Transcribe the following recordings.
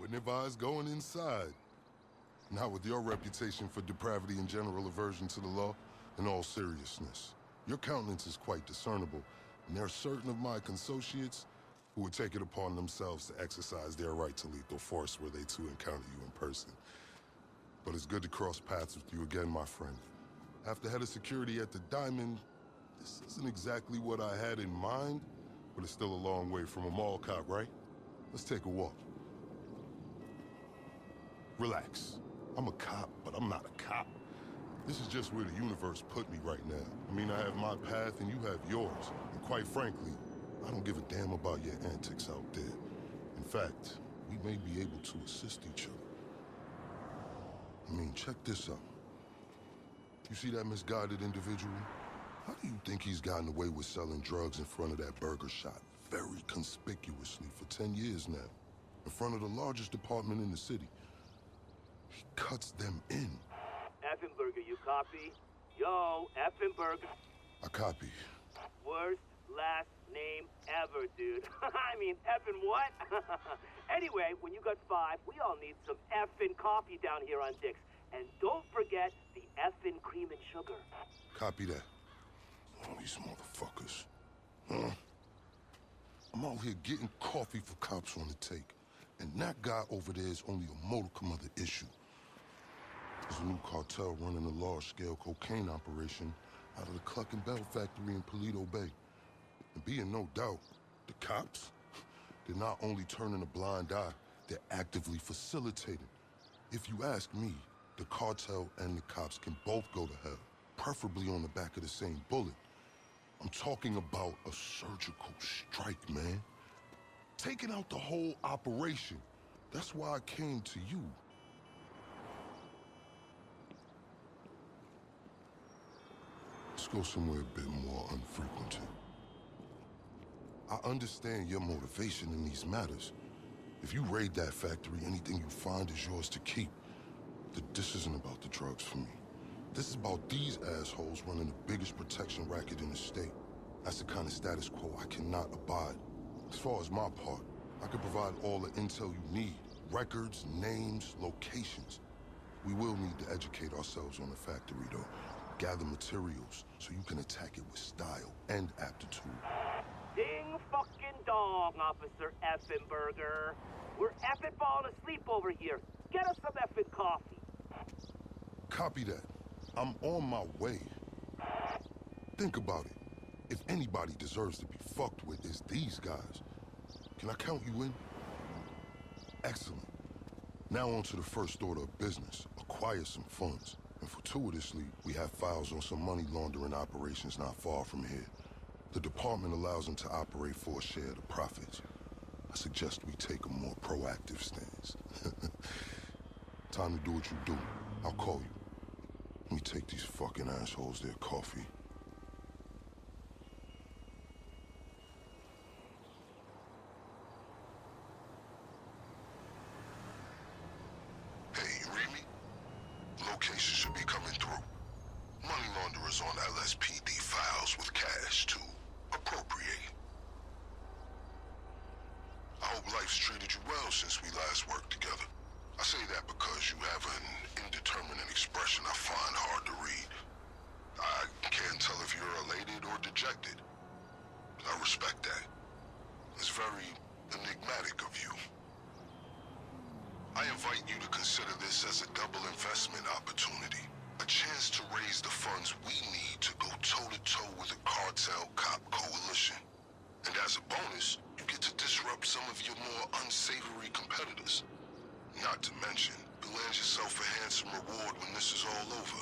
Wouldn't advise going inside. Not with your reputation for depravity and general aversion to the law. In all seriousness, your countenance is quite discernible, and there are certain of my consociates who would take it upon themselves to exercise their right to lethal force were they to encounter you in person. But it's good to cross paths with you again, my friend. After head of security at the Diamond, this isn't exactly what I had in mind, but it's still a long way from a mall cop, right? Let's take a walk. Relax. I'm a cop, but I'm not a cop. This is just where the universe put me right now. I mean, I have my path and you have yours. And quite frankly, I don't give a damn about your antics out there. In fact, we may be able to assist each other. I mean, check this out. You see that misguided individual? How do you think he's gotten away with selling drugs in front of that burger shop very conspicuously for 10 years now? In front of the largest department in the city. He cuts them in. Effenberger, you copy? Yo, Effenberger. I copy. Worst last name ever, dude. I mean, effing what? Anyway, when you got 5, we all need some effing coffee down here on Dick's. And don't forget the effing cream and sugar. Copy that. Oh, these motherfuckers. Huh? I'm out here getting coffee for cops on the take. And that guy over there is only a modicum of the issue. There's a new cartel running a large-scale cocaine operation out of the Cluck and Bell factory in Paleto Bay. And be in no doubt, the cops, they're not only turning a blind eye, they're actively facilitating. If you ask me, the cartel and the cops can both go to hell, preferably on the back of the same bullet. I'm talking about a surgical strike, man. Taking out the whole operation. That's why I came to you. Let's go somewhere a bit more unfrequented. I understand your motivation in these matters. If you raid that factory, anything you find is yours to keep. This isn't about the drugs for me. This is about these assholes running the biggest protection racket in the state. That's the kind of status quo I cannot abide. As far as my part, I can provide all the intel you need. Records, names, locations. We will need to educate ourselves on the factory, though. Gather materials so you can attack it with style and aptitude. Ding fucking dong, Officer Effenberger. We're effing falling asleep over here. Get us some effing coffee. Copy that. I'm on my way. Think about it. If anybody deserves to be fucked with, it's these guys. Can I count you in? Excellent. Now on to the first order of business. Acquire some funds. And fortuitously, we have files on some money laundering operations not far from here. The department allows them to operate for a share of the profits. I suggest we take a more proactive stance. Time to do what you do. I'll call you. Let me take these fucking assholes their coffee. Hey, you read me? Location should be coming through. Money launderers on LSPD files with cash to appropriate. I hope life's treated you well since we last worked together. I say that because you have an indeterminate expression I find hard to read. I can't tell if you're elated or dejected. I respect that. It's very enigmatic of you. I invite you to consider this as a double investment opportunity. A chance to raise the funds we need to go toe-to-toe with a cartel cop coalition. And as a bonus, you get to disrupt some of your more unsavory competitors. Not to mention, you'll land yourself a handsome reward when this is all over.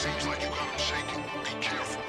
Seems like you got him shaking. Be careful.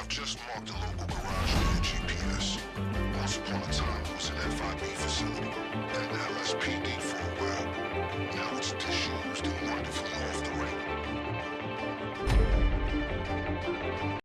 I've just marked the local garage.